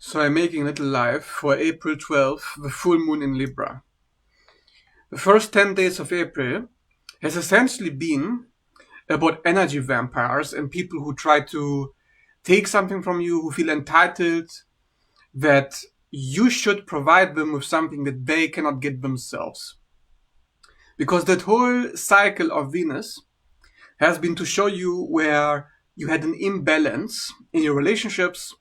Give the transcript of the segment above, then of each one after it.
So I'm making a little live for April 12th, the full moon in Libra. The first 10 days of April has essentially been about energy vampires and people who try to take something from you, who feel entitled, that you should provide them with something that they cannot get themselves. Because that whole cycle of Venus has been to show you where you had an imbalance in your relationships,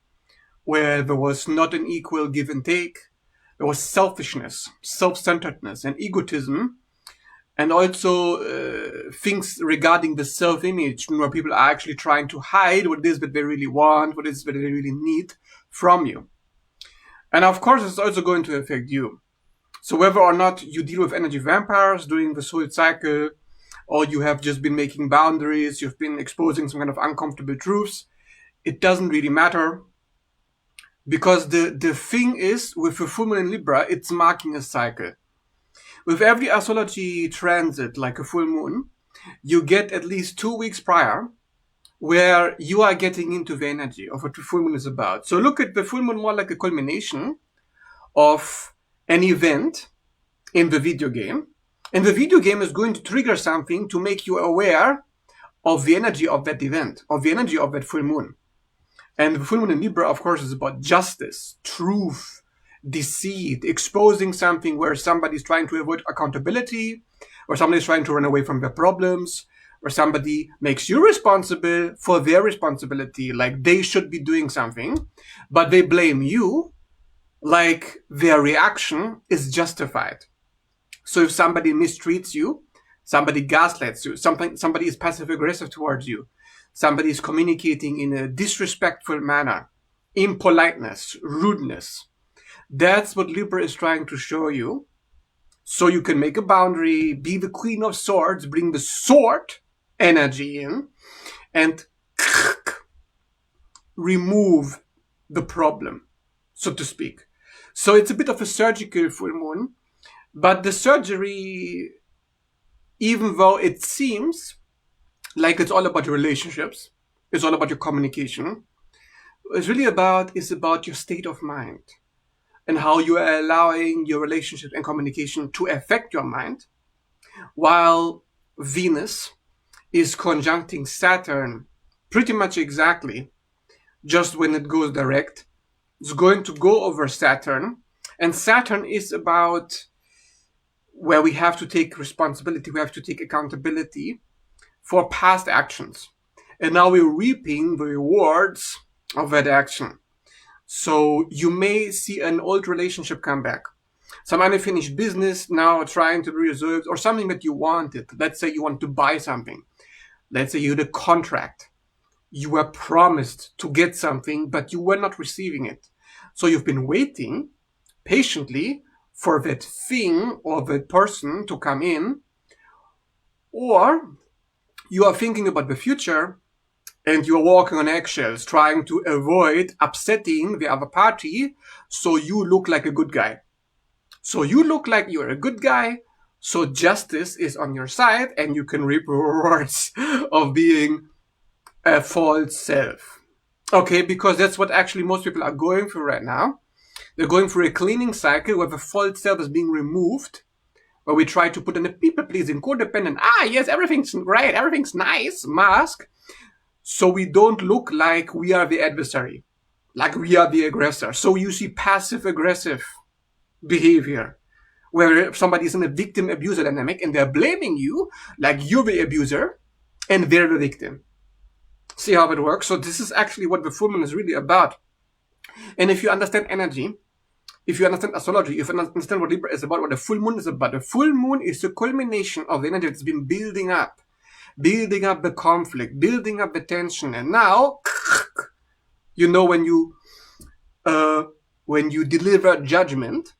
where there was not an equal give and take. There was selfishness, self-centeredness, and egotism, and also things regarding the self-image, where people are actually trying to hide what it is that they really want, what it is that they really need from you. And of course, it's also going to affect you. So whether or not you deal with energy vampires during the soul cycle, or you have just been making boundaries, you've been exposing some kind of uncomfortable truths, it doesn't really matter. Because the thing is, with the full moon in Libra, it's marking a cycle. With every astrology transit, like a full moon, you get at least 2 weeks prior where you are getting into the energy of what the full moon is about. So look at the full moon more like a culmination of an event in the video game. And the video game is going to trigger something to make you aware of the energy of that event, of the energy of that full moon. And the full moon in Libra, of course, is about justice, truth, deceit, exposing something where somebody's trying to avoid accountability, or somebody's trying to run away from their problems, or somebody makes you responsible for their responsibility, like they should be doing something, but they blame you, like their reaction is justified. So if somebody mistreats you, somebody gaslights you, somebody is passive-aggressive towards you, somebody is communicating in a disrespectful manner, impoliteness, rudeness. That's what Libra is trying to show you. So you can make a boundary, be the Queen of Swords, bring the sword energy in, and remove the problem, so to speak. So it's a bit of a surgical full moon, but the surgery, even though it seems like it's all about your relationships, it's all about your communication, it's really about your state of mind and how you are allowing your relationship and communication to affect your mind, while Venus is conjuncting Saturn pretty much exactly just when it goes direct. It's going to go over Saturn, and Saturn is about where we have to take responsibility, we have to take accountability for past actions. And now we're reaping the rewards of that action. So you may see an old relationship come back. Some unfinished business now trying to be resolved, or something that you wanted. Let's say you want to buy something. Let's say you had a contract. You were promised to get something, but you were not receiving it. So you've been waiting patiently for that thing or that person to come in, or you are thinking about the future and you are walking on eggshells trying to avoid upsetting the other party, so you look like a good guy. So you look like you're a good guy, so justice is on your side and you can reap rewards of being a false self. Okay, because that's what actually most people are going through right now. They're going through a cleaning cycle where the false self is being removed, where we try to put in a people-pleasing, codependent, yes, everything's great, everything's nice, mask, so we don't look like we are the adversary, like we are the aggressor. So you see passive-aggressive behavior, where somebody's in a victim-abuser dynamic and they're blaming you like you're the abuser and they're the victim. See how it works? So this is actually what the full moon is really about. And if you understand energy, if you understand astrology, if you understand what Libra is about, what the full moon is about, the full moon is the culmination of the energy that's been building up the conflict, building up the tension. And now, you know, when you deliver judgment,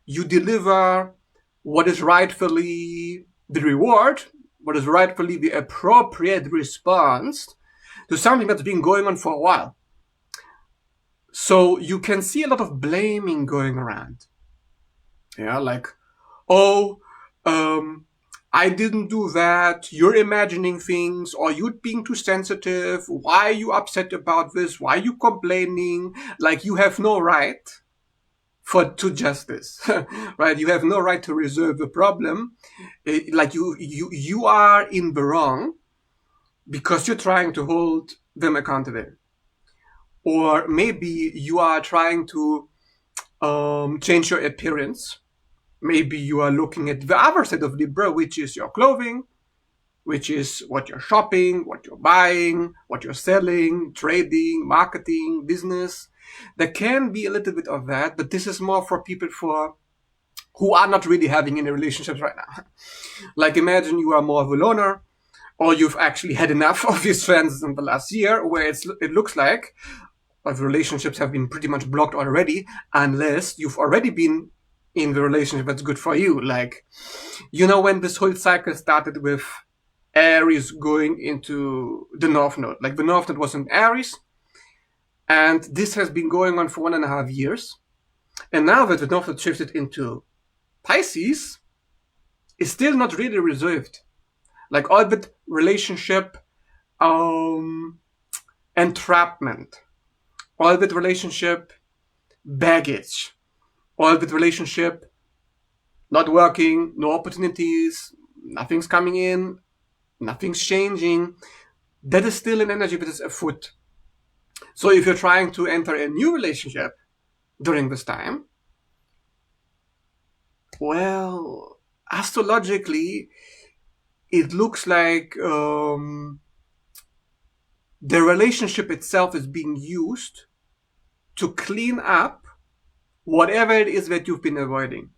you deliver what is rightfully the reward, what is rightfully the appropriate response to something that's been going on for a while. So you can see a lot of blaming going around. Yeah, like, I didn't do that, you're imagining things, or you're being too sensitive, why are you upset about this, why are you complaining, like you have no right to justice, right? You have no right to resolve the problem. Like you are in the wrong because you're trying to hold them accountable. Or maybe you are trying to change your appearance. Maybe you are looking at the other side of Libra, which is your clothing, which is what you're shopping, what you're buying, what you're selling, trading, marketing, business. There can be a little bit of that, but this is more for people who are not really having any relationships right now. Like imagine you are more of a loner, or you've actually had enough of these friends in the last year, where it looks like relationships have been pretty much blocked already, unless you've already been in the relationship that's good for you. Like, when this whole cycle started with Aries going into the North Node. Like the North Node was in Aries, and this has been going on for 1.5 years. And now that the North Node shifted into Pisces, it's still not really resolved. Like all that relationship entrapment, all that relationship baggage, all that relationship not working, no opportunities, nothing's coming in, nothing's changing. That is still an energy that is afoot. So if you're trying to enter a new relationship during this time, well, astrologically, it looks like the relationship itself is being used to clean up whatever it is that you've been avoiding.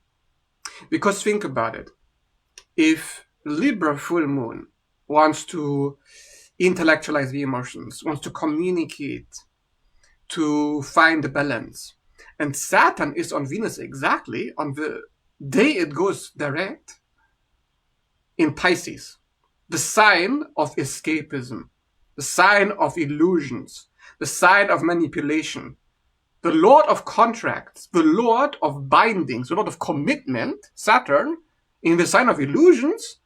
Because think about it. If Libra full moon wants to intellectualize the emotions, wants to communicate, to find the balance, and Saturn is on Venus exactly on the day it goes direct in Pisces, the sign of escapism, the sign of illusions, the sign of manipulation, the Lord of contracts, the Lord of bindings, the Lord of commitment, Saturn, in the sign of illusions,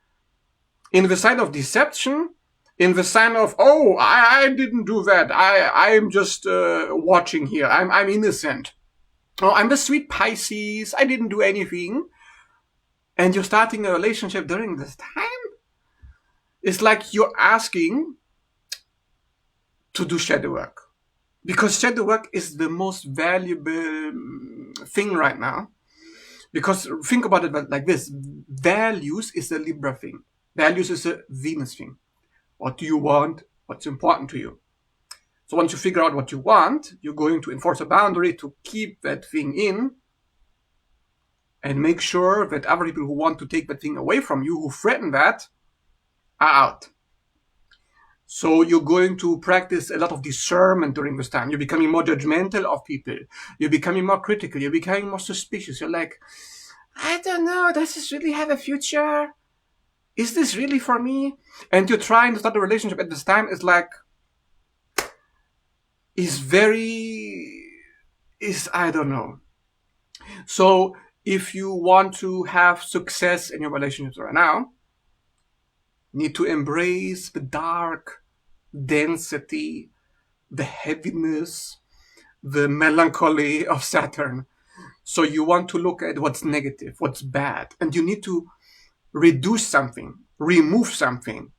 in the sign of deception, in the sign of, oh, I didn't do that. I'm just watching here. I'm innocent. Oh, I'm the sweet Pisces. I didn't do anything. And you're starting a relationship during this time? It's like you're asking to do shadow work. Because shadow work is the most valuable thing right now. Because think about it like this. Values is a Libra thing. Values is a Venus thing. What do you want? What's important to you? So once you figure out what you want, you're going to enforce a boundary to keep that thing in and make sure that other people who want to take that thing away from you, who threaten that, are out. So you're going to practice a lot of discernment during this time. You're becoming more judgmental of people. You're becoming more critical. You're becoming more suspicious. You're like, I don't know, does this really have a future? Is this really for me? And you're trying to start a relationship at this time is I don't know. So if you want to have success in your relationships right now, you need to embrace the dark density, the heaviness, the melancholy of Saturn. So you want to look at what's negative, what's bad, and you need to reduce something, remove something,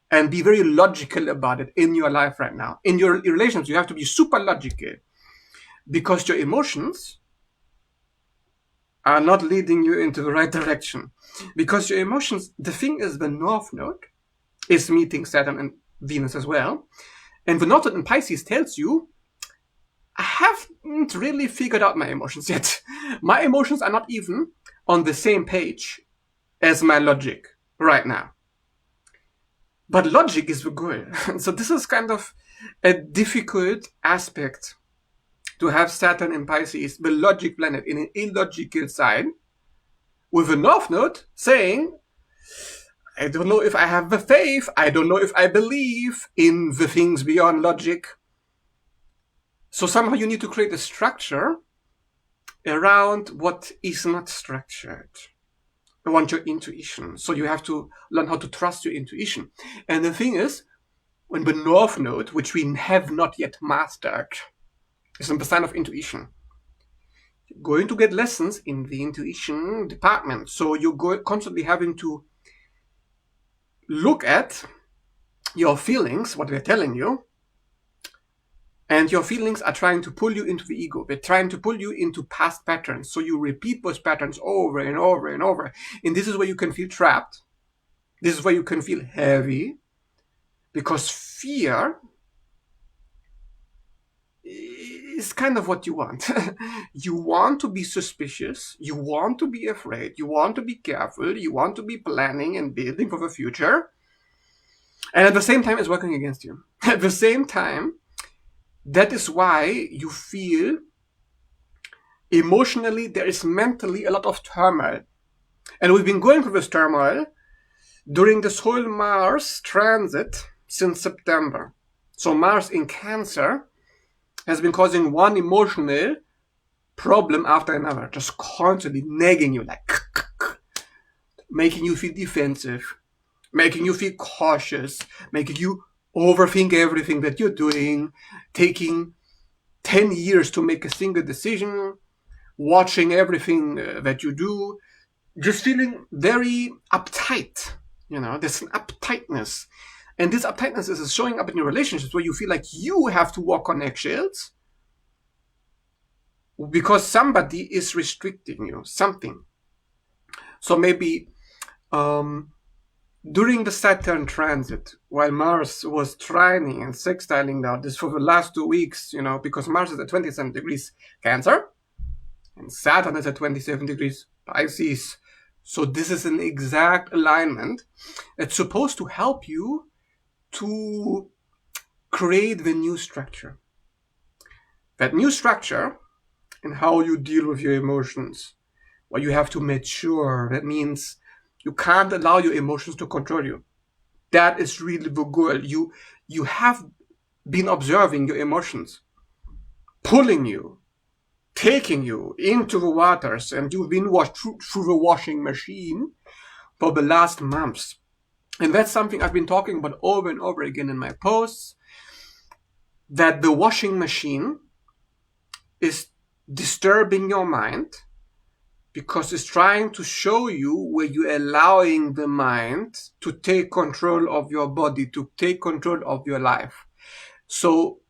and be very logical about it in your life right now. In your relations, you have to be super logical because your emotions are not leading you into the right direction. Because your emotions, the thing is, the North Node is meeting Saturn and Venus as well. And the North Node in Pisces tells you, I haven't really figured out my emotions yet. My emotions are not even on the same page as my logic right now. But logic is the goal. So this is kind of a difficult aspect to have Saturn in Pisces, the logic planet, in an illogical sign, with a North Node saying, I don't know if I have the faith, I don't know if I believe in the things beyond logic. So somehow you need to create a structure around what is not structured. want your intuition. So you have to learn how to trust your intuition. And the thing is, when the North Node, which we have not yet mastered, is in the sign of intuition, you're going to get lessons in the intuition department. So you're constantly having to look at your feelings, what they're telling you, and your feelings are trying to pull you into the ego. They're trying to pull you into past patterns. So you repeat those patterns over and over and over. And this is where you can feel trapped. This is where you can feel heavy. Because fear is kind of what you want. You want to be suspicious. You want to be afraid. You want to be careful. You want to be planning and building for the future. And at the same time, it's working against you. At the same time, that is why you feel emotionally, there is mentally a lot of turmoil. And we've been going through this turmoil during this whole Mars transit since September. So Mars in Cancer has been causing one emotional problem after another, just constantly nagging you, like making you feel defensive, making you feel cautious, making you overthink everything that you're doing, taking 10 years to make a single decision, watching everything that you do, just feeling very uptight. You know, there's an uptightness. And this uptightness is showing up in your relationships where you feel like you have to walk on eggshells because somebody is restricting you, something. So maybe during the Saturn transit, while Mars was trining and sextiling now, this for the last 2 weeks, you know, because Mars is at 27 degrees Cancer and Saturn is at 27 degrees Pisces. So this is an exact alignment. It's supposed to help you to create the new structure. That new structure in how you deal with your emotions, where you have to mature. That means you can't allow your emotions to control you. That is really the goal. You have been observing your emotions, pulling you, taking you into the waters, and you've been washed through the washing machine for the last months. And that's something I've been talking about over and over again in my posts, that the washing machine is disturbing your mind because it's trying to show you where you're allowing the mind to take control of your body, to take control of your life. So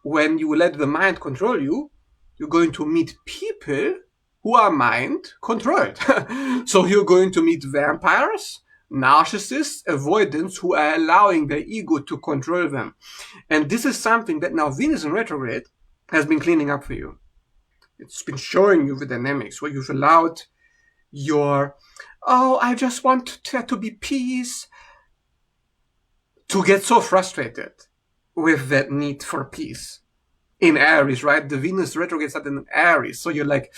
when you let the mind control you, you're going to meet people who are mind controlled. So you're going to meet vampires, narcissists, avoidants who are allowing their ego to control them. And this is something that now Venus in retrograde has been cleaning up for you. It's been showing you the dynamics where you've allowed your, I just want there to be peace, to get so frustrated with that need for peace. In Aries, right? The Venus retrograde started in Aries. So you're like,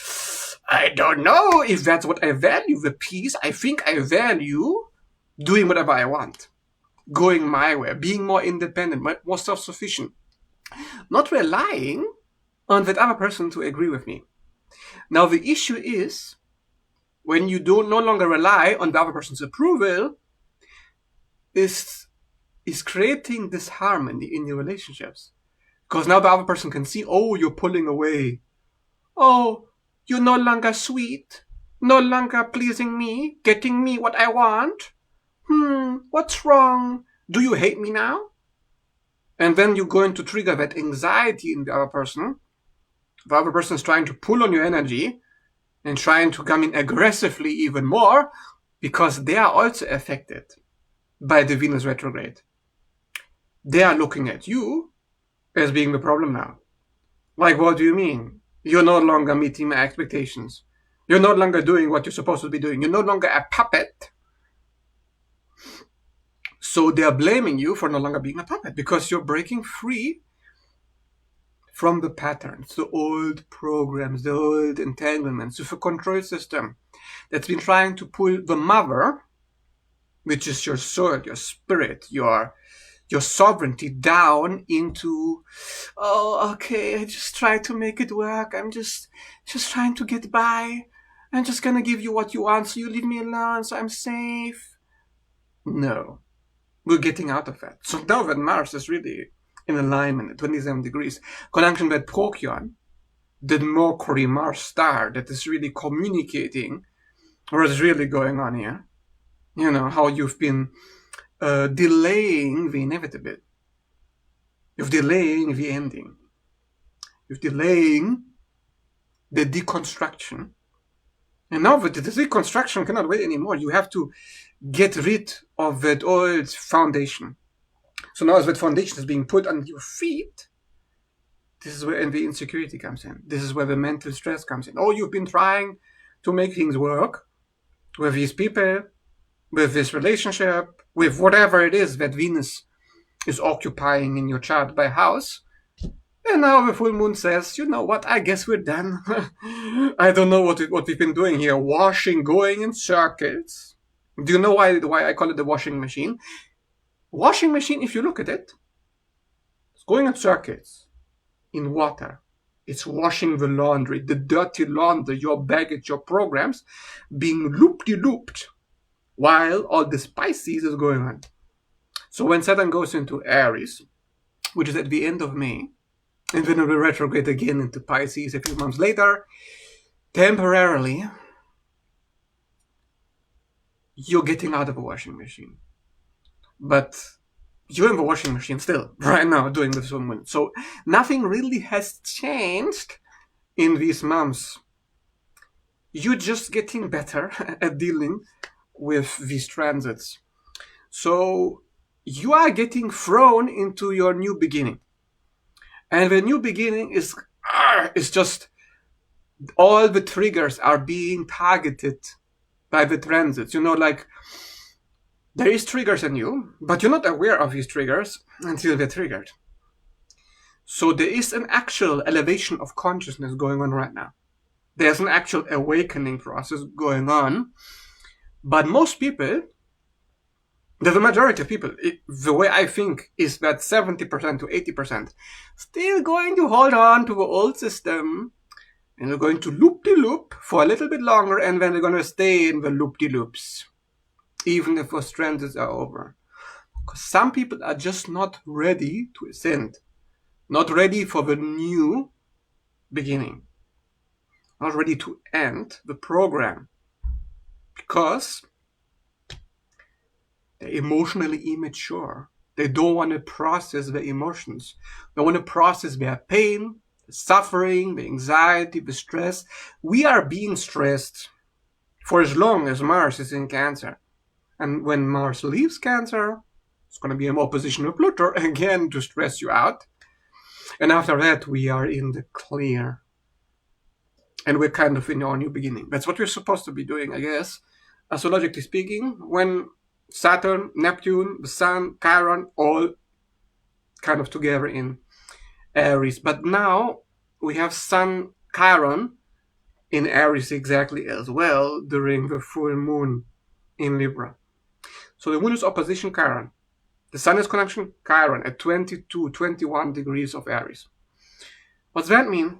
I don't know if that's what I value, the peace. I think I value doing whatever I want, going my way, being more independent, more self-sufficient, not relying on that other person to agree with me. Now, the issue is when you no longer rely on the other person's approval, is creating this harmony in your relationships. Because now the other person can see, you're pulling away. You're no longer sweet, no longer pleasing me, getting me what I want. What's wrong? Do you hate me now? And then you're going to trigger that anxiety in the other person. The other person is trying to pull on your energy and trying to come in aggressively even more because they are also affected by the Venus retrograde. They are looking at you as being the problem now. Like, what do you mean? You're no longer meeting my expectations. You're no longer doing what you're supposed to be doing. You're no longer a puppet. So they are blaming you for no longer being a puppet because you're breaking free from the patterns, the old programs, the old entanglements with a control system that's been trying to pull the mother, which is your soul, your spirit, your sovereignty, down into, I just try to make it work. I'm just trying to get by. I'm just gonna give you what you want, so you leave me alone, so I'm safe. No. We're getting out of that. So now that Mars is really in alignment at 27 degrees, conjunction with Procyon, the Mercury Mars star that is really communicating what is really going on here. You know, how you've been delaying the inevitable. You're delaying the ending. You're delaying the deconstruction. And now that the deconstruction cannot wait anymore, you have to get rid of that old foundation. So now as that foundation is being put on your feet, this is where the insecurity comes in. This is where the mental stress comes in. Oh, you've been trying to make things work with these people, with this relationship, with whatever it is that Venus is occupying in your chart by house. And now the full moon says, you know what, I guess we're done. I don't know what we've been doing here. Washing, going in circles. Do you know why I call it the washing machine? Washing machine, if you look at it, it's going in circles, in water. It's washing the laundry, the dirty laundry, your baggage, your programs, being loop-de-looped while all this Pisces is going on. So when Saturn goes into Aries, which is at the end of May, and then it will retrograde again into Pisces a few months later, temporarily, you're getting out of a washing machine. But you're in the washing machine still, right now, doing this one. So nothing really has changed in these months. You're just getting better at dealing with these transits. So you are getting thrown into your new beginning. And the new beginning is just all the triggers are being targeted by the transits. You know, like there is triggers in you, but you're not aware of these triggers until they're triggered. So there is an actual elevation of consciousness going on right now. There's an actual awakening process going on. But most people, the majority of people, the way I think is that 70% to 80% still going to hold on to the old system, and they're going to loop-de-loop for a little bit longer, and then they're going to stay in the loop-de-loops, even if those transits are over. Because some people are just not ready to ascend, not ready for the new beginning, not ready to end the program, because they're emotionally immature. They don't want to process their emotions. They want to process their pain, the suffering, the anxiety, the stress. We are being stressed for as long as Mars is in Cancer. And when Mars leaves Cancer, it's going to be in opposition with Pluto again to stress you out. And after that, we are in the clear. And we're kind of in our new beginning. That's what we're supposed to be doing, I guess. Astrologically speaking, when Saturn, Neptune, the Sun, Chiron, all kind of together in Aries. But now we have Sun, Chiron in Aries exactly as well during the full moon in Libra. So the moon is opposition Chiron. The Sun is conjunction Chiron at 22, 21 degrees of Aries. What's that mean?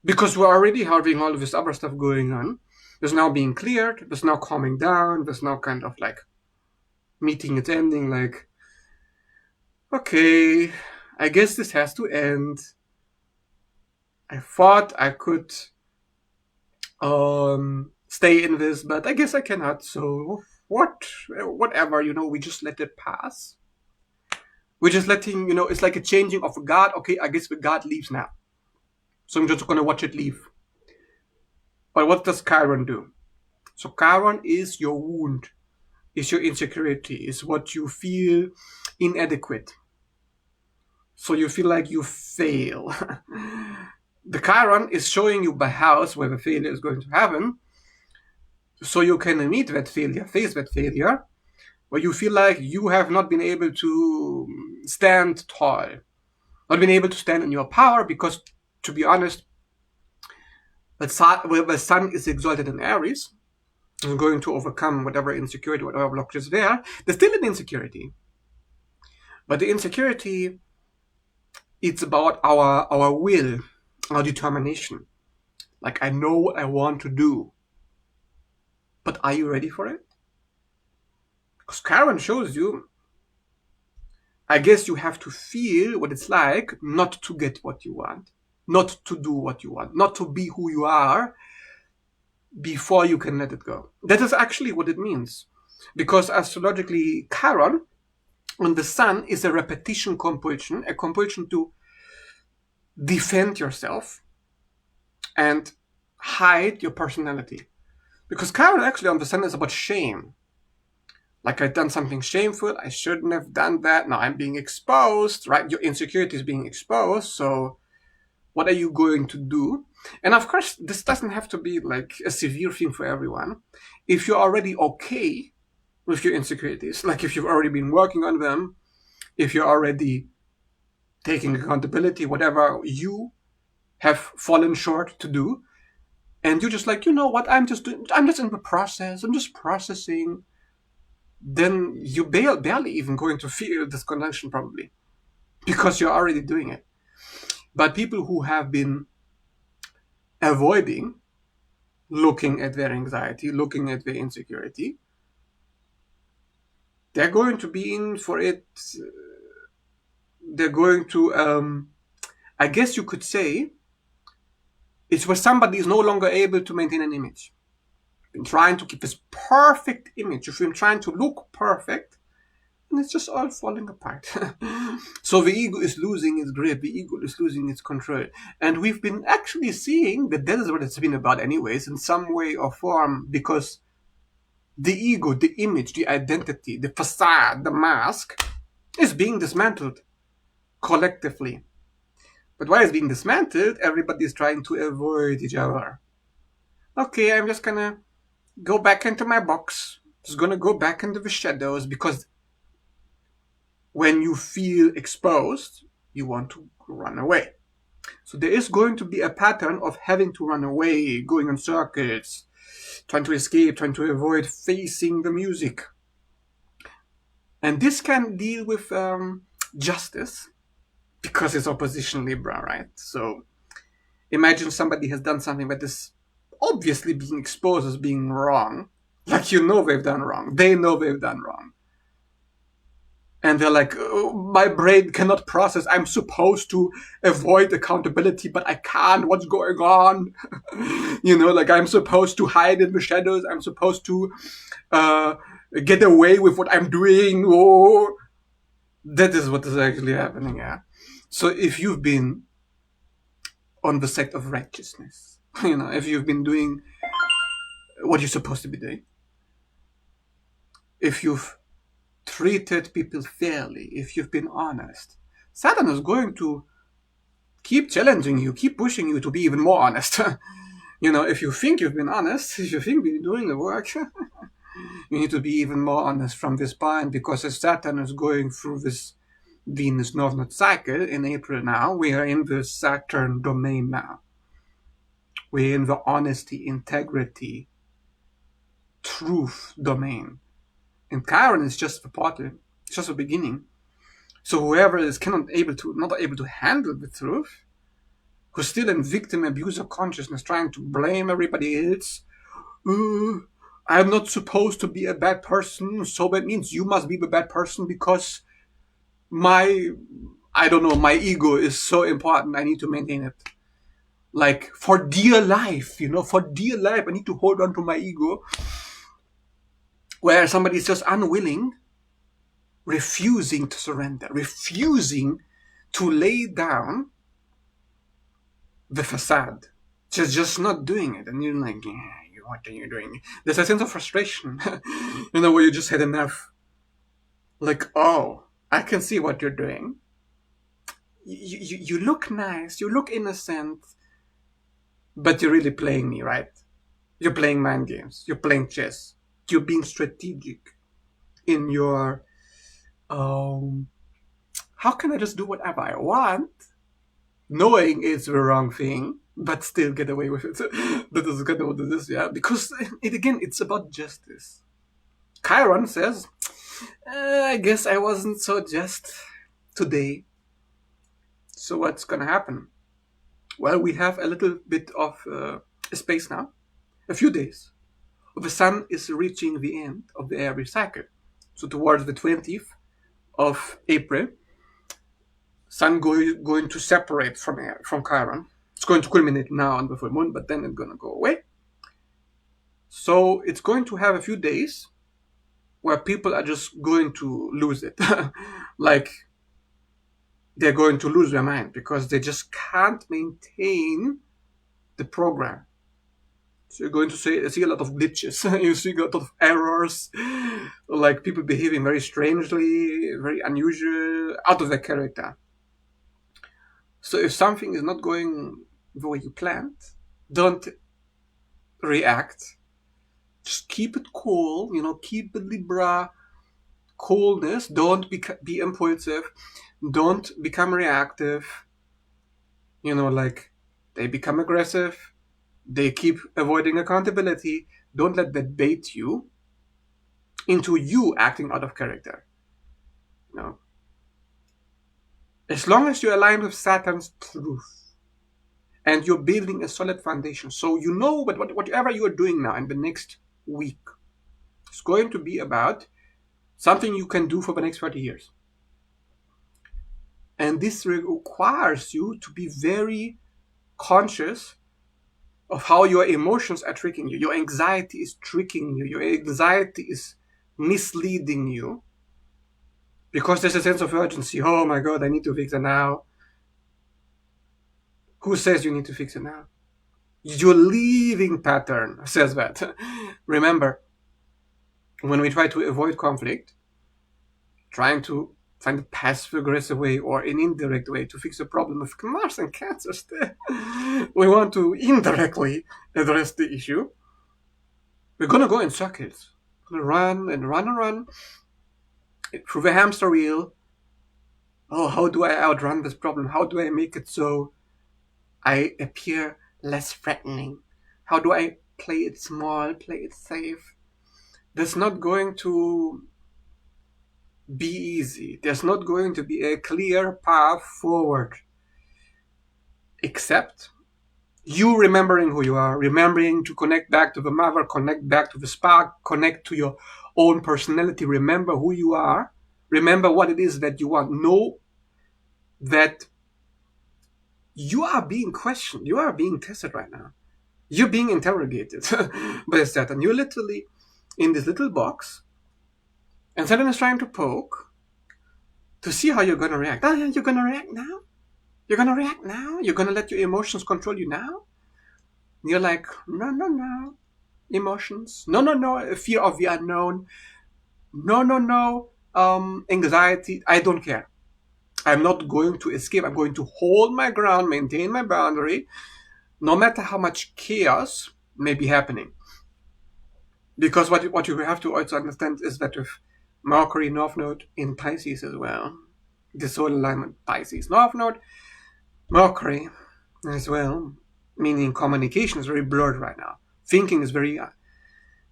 Because we're already having all of this other stuff going on. There's now being cleared. There's now calming down. There's now kind of like meeting its ending, like, okay, I guess this has to end. I thought I could stay in this, but I guess I cannot, so whatever, we just let it pass. We're just letting, it's like a changing of a guard. Okay, I guess the guard leaves now, so I'm just going to watch it leave. But what does Chiron do? So Chiron is your wound, is your insecurity, is what you feel inadequate. So you feel like you fail. The Chiron is showing you by house where the failure is going to happen, so you can meet that failure, face that failure, where you feel like you have not been able to stand tall, not been able to stand in your power, because, to be honest, the Sun is exalted in Aries, and going to overcome whatever insecurity, whatever block is there. There's still an insecurity. But the insecurity, it's about our will, our determination. Like, I know what I want to do. But are you ready for it? Because Chiron shows you, I guess you have to feel what it's like not to get what you want, not to do what you want, not to be who you are before you can let it go. That is actually what it means. Because astrologically, Chiron on the sun is a repetition compulsion, a compulsion to defend yourself and hide your personality. Because Chiron actually on the sun is about shame. Like, I've done something shameful, I shouldn't have done that, now I'm being exposed, right? Your insecurity is being exposed, so what are you going to do? And of course, this doesn't have to be like a severe thing for everyone. If you're already okay with your insecurities, like if you've already been working on them, if you're already taking accountability, whatever you have fallen short to do, and you're just like, you know what, I'm just in the process, I'm just processing, then you barely even going to feel this connection probably, because you're already doing it. But people who have been avoiding looking at their anxiety, looking at their insecurity, they're going to be in for it. They're going to, I guess you could say, it's where somebody is no longer able to maintain an image. Been trying to keep this perfect image. You've been trying to look perfect, and it's just all falling apart. So the ego is losing its grip, the ego is losing its control. And we've been actually seeing that is what it's been about anyways, in some way or form, because the ego, the image, the identity, the facade, the mask is being dismantled collectively. But while it's being dismantled, everybody is trying to avoid each other. Okay, I'm just gonna go back into my box. Just gonna go back into the shadows, because when you feel exposed, you want to run away. So there is going to be a pattern of having to run away, going in circles, trying to escape, trying to avoid facing the music. And this can deal with justice, because it's opposition Libra, right? So imagine somebody has done something that is obviously being exposed as being wrong. Like, you know they've done wrong. They know they've done wrong. And they're like, oh, my brain cannot process. I'm supposed to avoid accountability, but I can't. What's going on? You know, like, I'm supposed to hide in the shadows. I'm supposed to get away with what I'm doing. Oh, that is what is actually happening. Yeah. So if you've been on the side of righteousness, you know, if you've been doing what you're supposed to be doing, if you've treated people fairly, if you've been honest, Saturn is going to keep challenging you, keep pushing you to be even more honest. You know, if you think you've been honest, if you think you're doing the work, you need to be even more honest from this point, because as Saturn is going through this Venus North Node cycle in April now, we are in the Saturn domain now. We're in the honesty, integrity, truth domain. And Chiron is just the portal, it's just the beginning. So whoever is not able to handle the truth, who's still in victim abuser consciousness, trying to blame everybody else, I'm not supposed to be a bad person, so that means you must be the bad person because my ego is so important, I need to maintain it. Like, for dear life, you know, for dear life, I need to hold on to my ego. Where somebody is just unwilling, refusing to surrender, refusing to lay down the facade, just not doing it. And you're like, yeah, what are you doing? There's a sense of frustration, you know, where you just had enough. Like, oh, I can see what you're doing. You look nice, you look innocent, but you're really playing me, right? You're playing mind games, you're playing chess, you're being strategic in your how can I just do whatever I want, knowing it's the wrong thing, but still get away with it? That is kind of what it is, yeah. Because it's about justice. Chiron says, I guess I wasn't so just today. So what's gonna happen? Well, we have a little bit of space now, a few days, the sun is reaching the end of the every cycle. So towards the 20th of April, sun going to separate from Chiron. It's going to culminate now on the full moon, but then it's going to go away. So it's going to have a few days where people are just going to lose it. Like, they're going to lose their mind because they just can't maintain the program. So you're going to see a lot of glitches. You see a lot of errors, like people behaving very strangely, very unusual, out of their character. So if something is not going the way you planned, don't react. Just keep it cool, keep the Libra coolness. Don't be impulsive. Don't become reactive. Like, they become aggressive. They keep avoiding accountability. Don't let that bait you into you acting out of character. As long as you're aligned with Saturn's truth and you're building a solid foundation, so whatever you're doing now in the next week is going to be about something you can do for the next 30 years. And this requires you to be very conscious of how your emotions are tricking you. Your anxiety is tricking you. Your anxiety is misleading you. Because there's a sense of urgency. Oh my God, I need to fix it now. Who says you need to fix it now? Your leaving pattern says that. Remember, when we try to avoid conflict, trying to find a passive-aggressive way or an indirect way to fix the problem of Mars and Cancer, we want to indirectly address the issue. We're going to go in circles. We're going to run and run and run through the hamster wheel. Oh, how do I outrun this problem? How do I make it so I appear less threatening? How do I play it small, play it safe? That's not going to be easy. There's not going to be a clear path forward. Except you remembering who you are, remembering to connect back to the mother, connect back to the spark, connect to your own personality, remember who you are, remember what it is that you want. Know that you are being questioned, you are being tested right now. You're being interrogated by Saturn. You're literally in this little box, and Saturn is trying to poke to see how you're going to react. Oh, yeah, you're going to react now? You're going to react now? You're going to let your emotions control you now? And you're like, no. Emotions. No. Fear of the unknown. No. Anxiety. I don't care. I'm not going to escape. I'm going to hold my ground, maintain my boundary, no matter how much chaos may be happening. Because what you have to also understand is that with Mercury North Node in Pisces as well, the solar alignment Pisces North Node, Mercury as well, meaning communication is very blurred right now. Thinking is very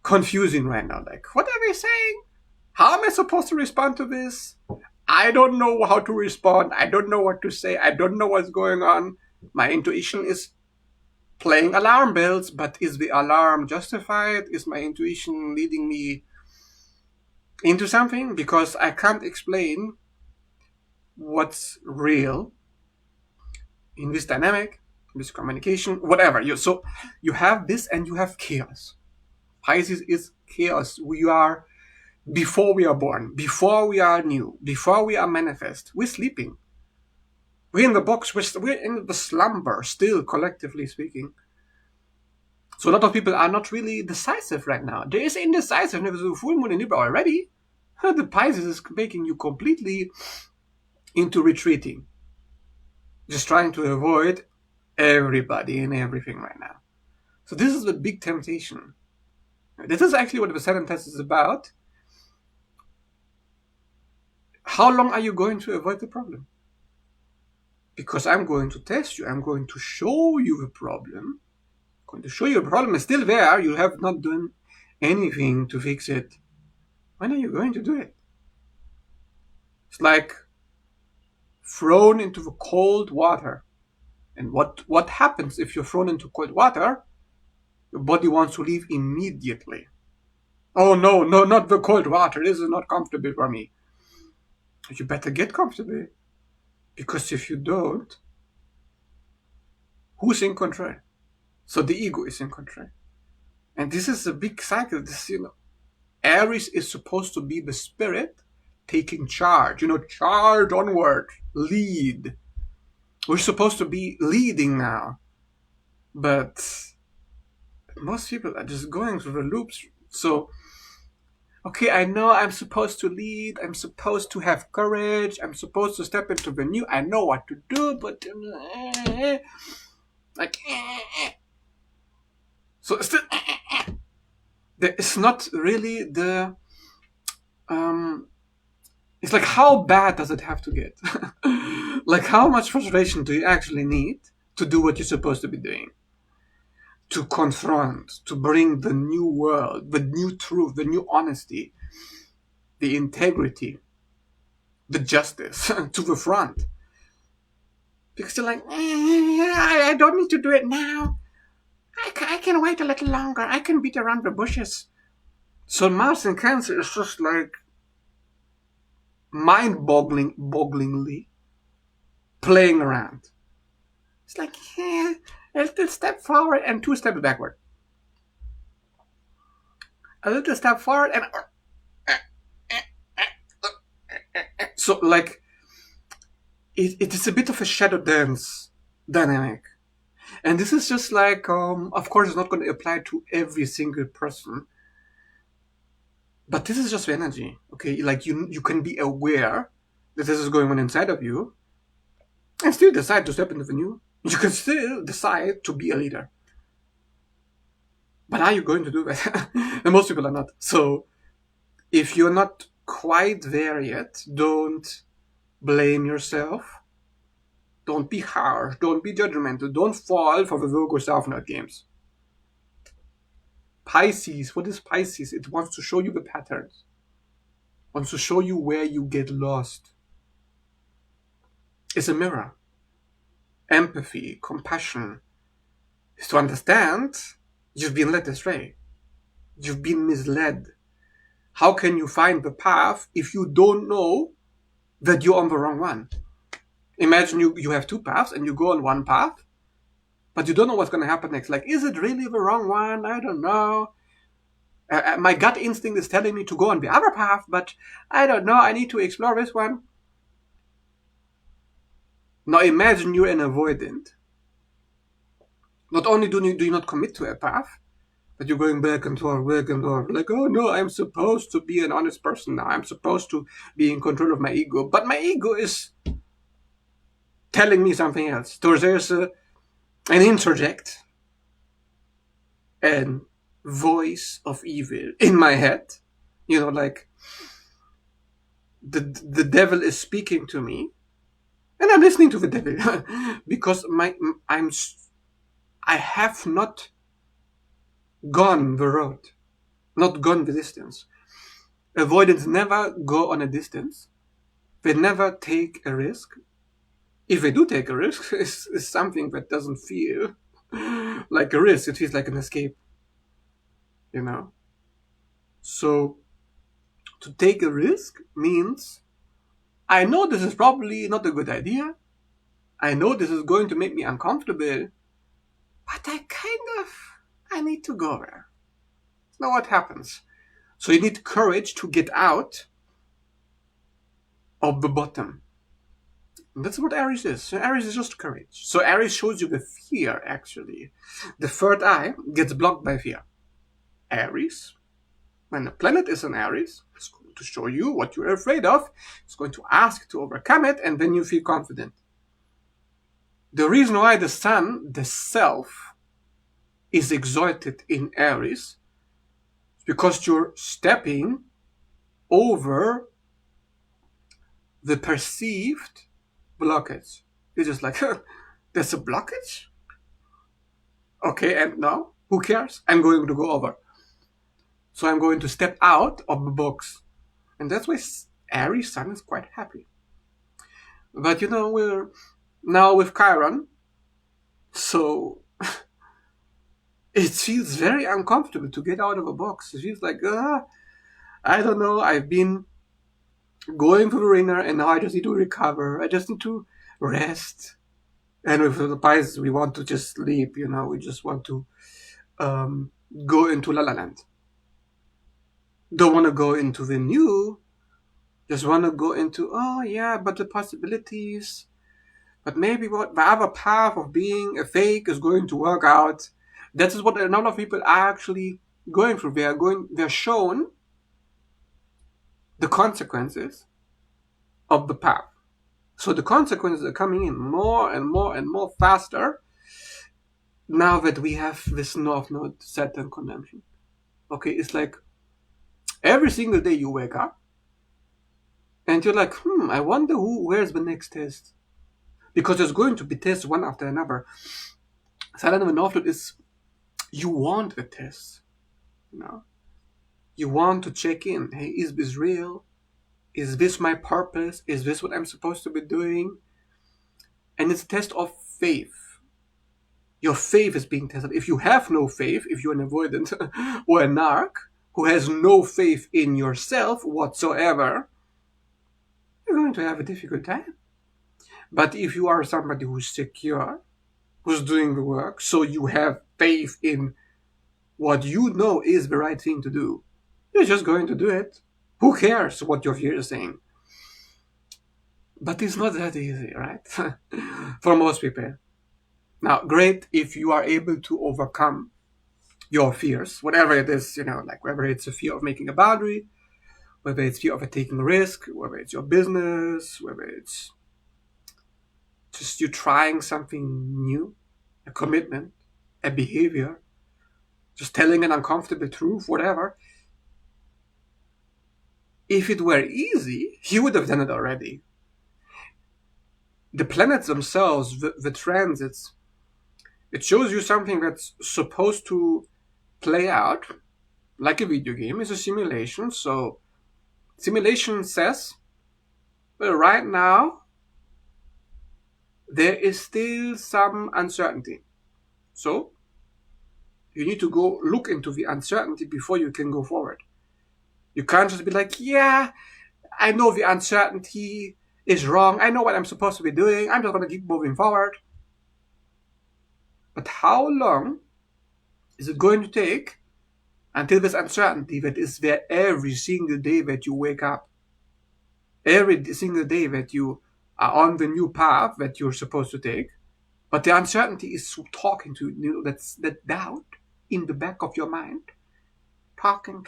confusing right now. Like, what are they saying? How am I supposed to respond to this? I don't know how to respond. I don't know what to say. I don't know what's going on. My intuition is playing alarm bells, but is the alarm justified? Is my intuition leading me into something? Because I can't explain what's real in this dynamic, this communication, whatever. So you have this and you have chaos. Pisces is chaos. We are, before we are born, before we are new, before we are manifest, we're sleeping. We're in the box, we're in the slumber still, collectively speaking. So a lot of people are not really decisive right now. There is indecisiveness with the full moon in Libra already. The Pisces is making you completely into retreating. Just trying to avoid everybody and everything right now. So this is the big temptation. This is actually what the Saturn test is about. How long are you going to avoid the problem? Because I'm going to test you. I'm going to show you the problem. I'm going to show you the problem is still there. You have not done anything to fix it. When are you going to do it? It's like thrown into the cold water. And what happens if you're thrown into cold water? Your body wants to leave immediately. Oh no, no, not the cold water. This is not comfortable for me. You better get comfortable. Because if you don't, who's in control? So the ego is in control. And this is a big cycle. This, Aries is supposed to be the spirit taking charge. Charge onward, lead. We're supposed to be leading now. But most people are just going through the loops. So, okay, I know I'm supposed to lead. I'm supposed to have courage. I'm supposed to step into the new. I know what to do, but like, so still, there is not really the. It's like, how bad does it have to get? Like, how much frustration do you actually need to do what you're supposed to be doing? To confront, to bring the new world, the new truth, the new honesty, the integrity, the justice to the front. Because they're like, I don't need to do it now. I can wait a little longer. I can beat around the bushes. So Mars in Cancer is just like mind-bogglingly playing around. It's like, a little step forward and 2 steps backward. A little step forward and so like it is a bit of a shadow dance dynamic. And this is just like, of course, it's not going to apply to every single person. But this is just the energy, okay? Like, you can be aware that this is going on inside of you and still decide to step into the new. You can still decide to be a leader. But are you going to do that? And most people are not. So if you're not quite there yet, don't blame yourself. Don't be harsh. Don't be judgmental. Don't fall for the Virgo self-nut games. Pisces, what is Pisces? It wants to show you the patterns. It wants to show you where you get lost. It's a mirror. Empathy, compassion is to understand you've been led astray. You've been misled. How can you find the path if you don't know that you're on the wrong one? Imagine you have 2 paths and you go on one path, but you don't know what's going to happen next. Like, is it really the wrong one? I don't know. My gut instinct is telling me to go on the other path, but I don't know. I need to explore this one. Now imagine you're an avoidant. Not only do you not commit to a path, but you're going back and forth. Like, oh no, I'm supposed to be an honest person now. I'm supposed to be in control of my ego. But my ego is telling me something else. So there's an interject and voice of evil in my head. Like the devil is speaking to me. And I'm listening to the devil because I have not gone the road, not gone the distance. Avoidants never go on a distance. They never take a risk. If they do take a risk, it's something that doesn't feel like a risk. It feels like an escape, So to take a risk means I know this is probably not a good idea. I know this is going to make me uncomfortable, but I need to go there. Now what happens? So you need courage to get out of the bottom. And that's what Aries is. So Aries is just courage. So Aries shows you the fear, actually. The third eye gets blocked by fear. Aries, when a planet is in Aries, it's going to show you what you're afraid of. It's going to ask to overcome it, and then you feel confident. The reason why the sun, the self, is exalted in Aries is because you're stepping over the perceived blockage. You're just like, there's a blockage? Okay, and now? Who cares? I'm going to go over. So I'm going to step out of the box. And that's why Aries sun is quite happy. But we're now with Chiron. So it feels very uncomfortable to get out of a box. It feels like, I don't know, I've been going for the ringer and now I just need to recover. I just need to rest. And with the Pisces, we want to just sleep, we just want to go into La La Land. Don't want to go into the new, just want to go into, oh yeah, but the possibilities, but maybe what the other path of being a fake is going to work out. That is what a lot of people are actually going through. They're shown the consequences of the path. So the consequences are coming in more and more and more faster now that we have this North Node Saturn conjunction. Okay, it's like every single day you wake up and you're like, I wonder where's the next test? Because there's going to be tests one after another. Saturn and North Node is, you want the test, You want to check in. Hey, is this real? Is this my purpose? Is this what I'm supposed to be doing? And it's a test of faith. Your faith is being tested. If you have no faith, if you're an avoidant or a narc who has no faith in yourself whatsoever, you're going to have a difficult time. But if you are somebody who's secure, who's doing the work, so you have faith in what you know is the right thing to do, you're just going to do it. Who cares what your fear is saying? But it's not that easy, right? For most people. Now, great if you are able to overcome your fears, whatever it is, like whether it's a fear of making a boundary, whether it's fear of taking a risk, whether it's your business, whether it's just you trying something new, a commitment, a behavior, just telling an uncomfortable truth, whatever. If it were easy, you would have done it already. The planets themselves, the transits, it shows you something that's supposed to play out like a video game. It's a simulation. So simulation says, well, right now there is still some uncertainty. So you need to go look into the uncertainty before you can go forward. You can't just be like, yeah, I know the uncertainty is wrong. I know what I'm supposed to be doing. I'm just going to keep moving forward. But how long is it going to take until this uncertainty that is there every single day that you wake up, every single day that you are on the new path that you're supposed to take, but the uncertainty is talking to you, that's that doubt in the back of your mind, talking,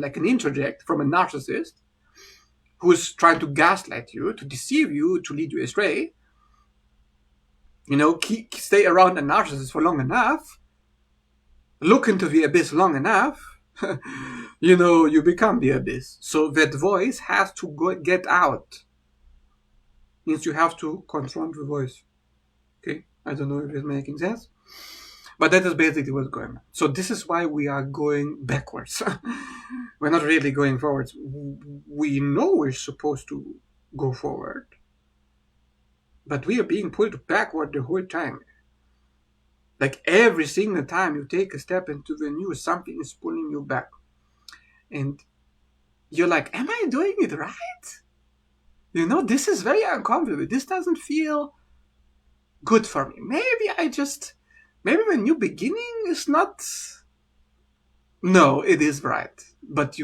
like an interject from a narcissist who's trying to gaslight you, to deceive you, to lead you astray. Stay around a narcissist for long enough, look into the abyss long enough, you become the abyss. So that voice has to get out. Means you have to confront the voice. Okay? I don't know if it's making sense. But that is basically what's going on. So this is why we are going backwards. We're not really going forwards. We know we're supposed to go forward. But we are being pulled backward the whole time. Like every single time you take a step into the new, something is pulling you back. And you're like, am I doing it right? This is very uncomfortable. This doesn't feel good for me. Maybe the new beginning is not. No, it is right. But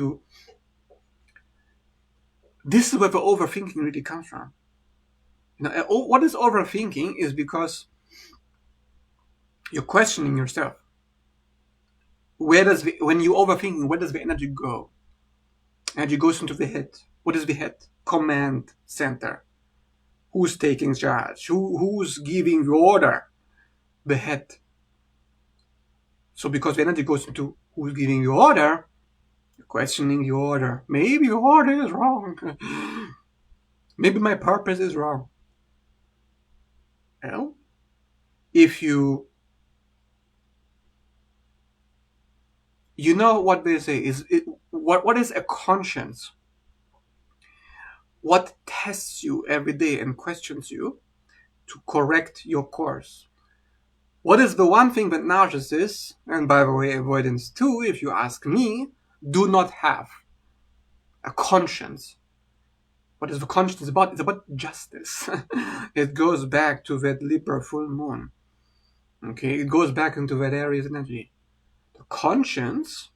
this is where the overthinking really comes from. What is overthinking is because you're questioning yourself. When you're overthinking, where does the energy go? Energy goes into the head. What is the head? Command center. Who's taking charge? Who's giving the order? The head. So because the energy goes into who's giving the order, you're questioning the order. Maybe the order is wrong. Maybe my purpose is wrong. Well, if you know what they say is what is a conscience? What tests you every day and questions you to correct your course? What is the one thing that narcissists, and by the way, avoidance too, if you ask me, do not have? A conscience. What is the conscience about? It's about justice. It goes back to that Libra full moon. Okay, it goes back into that Aries energy. The conscience,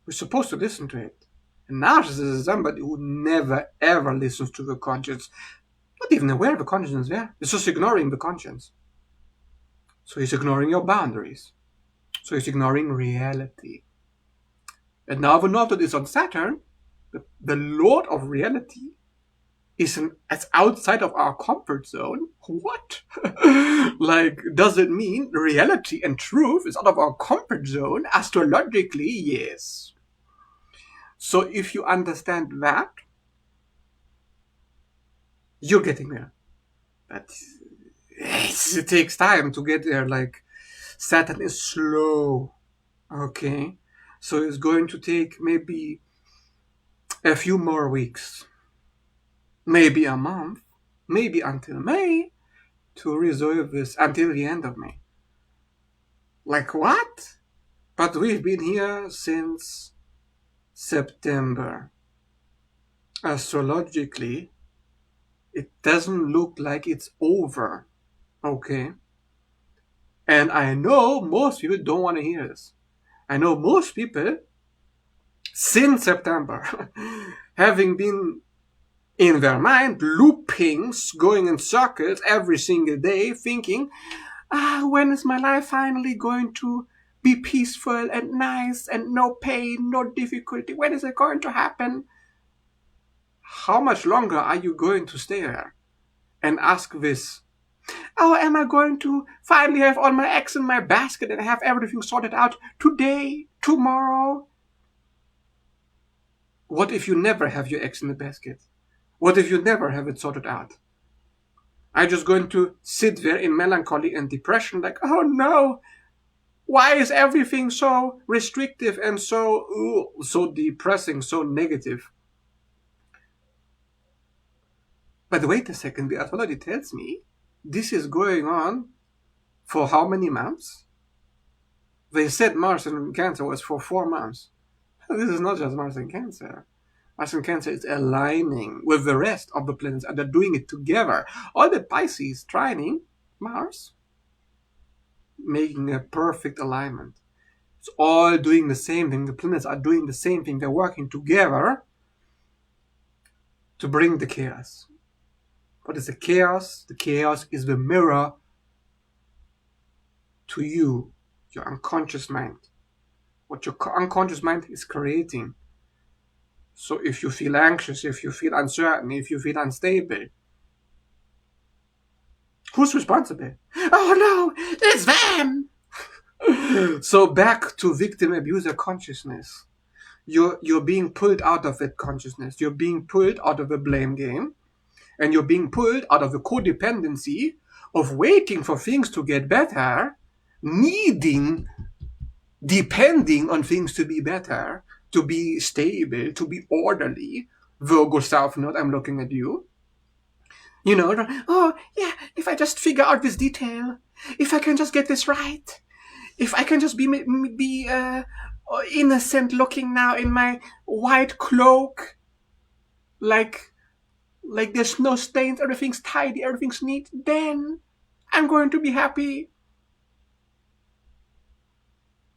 we're supposed to listen to it. A narcissist is somebody who never ever listens to the conscience. Not even aware the conscience is there. It's just ignoring the conscience. So he's ignoring your boundaries. So he's ignoring reality. And now the North is on Saturn, the Lord of reality, is outside of our comfort zone. What? Like, does it mean reality and truth is out of our comfort zone? Astrologically, yes. So if you understand that, you're getting there. But it takes time to get there. Like, Saturn is slow. Okay? So it's going to take maybe a few more weeks, maybe a month, maybe until May, to resolve this, until the end of May. Like what? But we've been here since September. Astrologically, it doesn't look like it's over. Okay? And I know most people don't want to hear this. I know most people, since September, having been in their mind, loopings, going in circles every single day, thinking, when is my life finally going to be peaceful and nice and no pain, no difficulty? When is it going to happen? How much longer are you going to stay there and ask this? Oh, am I going to finally have all my eggs in my basket and have everything sorted out today, tomorrow? What if you never have your eggs in the basket? What if you never have it sorted out? Are you just going to sit there in melancholy and depression like, oh no, why is everything so restrictive and so depressing, so negative? But wait a second, the astrology tells me this is going on for how many months? They said Mars in Cancer was for 4 months. This is not just Mars in Cancer. Mars in Cancer is aligning with the rest of the planets, and they're doing it together. All the Pisces trining Mars, making a perfect alignment. It's all doing the same thing. The planets are doing the same thing. They're working together to bring the chaos. What is the chaos? The chaos is the mirror to you, your unconscious mind. What your unconscious mind is creating. So if you feel anxious, if you feel uncertain, if you feel unstable, who's responsible? Oh no, it's them! So back to victim abuser consciousness. You're being pulled out of that consciousness. You're being pulled out of the blame game. And you're being pulled out of the codependency of waiting for things to get better, depending on things to be better, to be stable, to be orderly. Virgo South Node, I'm looking at you. You know, oh yeah, if I just figure out this detail, if I can just get this right, if I can just be innocent looking now in my white cloak, like there's no stains, everything's tidy, everything's neat, then I'm going to be happy.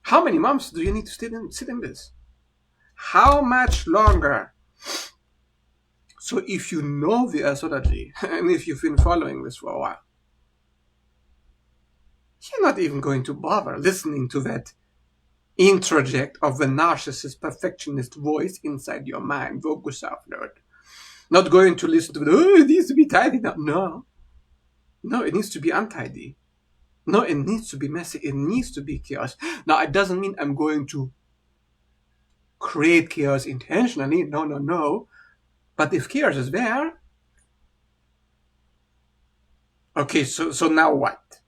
How many months do you need to sit in this? How much longer? So if you know the astrology, and if you've been following this for a while, you're not even going to bother listening to that introject of the narcissist perfectionist voice inside your mind, Virgo South Node. Not going to listen to it needs to be tidy now. No, it needs to be untidy. No, it needs to be messy. It needs to be chaos. Now, it doesn't mean I'm going to create chaos intentionally. No. But if chaos is there, okay, so now what?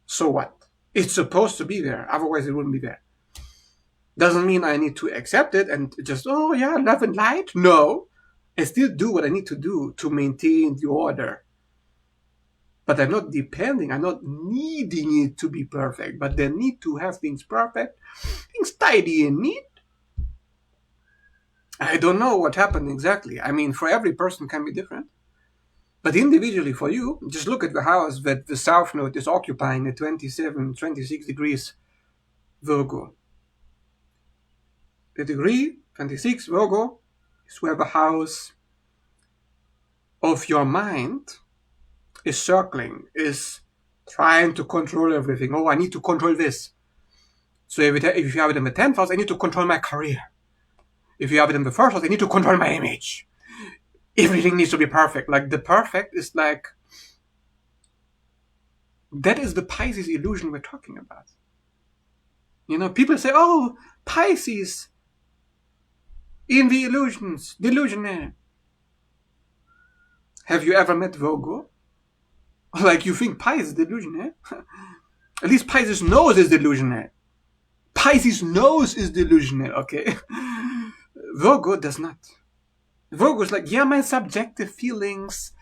So what? It's supposed to be there. Otherwise, it wouldn't be there. Doesn't mean I need to accept it and just, oh yeah, love and light. No, I still do what I need to do to maintain the order. But I'm not depending, I'm not needing it to be perfect, but they need to have things perfect, things tidy and neat. I don't know what happened exactly. I mean, for every person can be different. But individually for you, just look at the house that the South Node is occupying at 27, 26 degrees Virgo. The degree, 26 Virgo, is where the house of your mind is circling, is trying to control everything. Oh, I need to control this. So if you have it in the 10th house, I need to control my career. If you have it in the 1st house, I need to control my image. Everything needs to be perfect. Like the perfect is like, that is the Pisces illusion we're talking about. You know, people say, oh, Pisces in the illusions, delusional. Have you ever met Virgo? Like you think Pisces is delusional? At least Pisces knows is delusional. Pisces knows is delusional, okay? Virgo does not. Virgo is like, yeah, my subjective feelings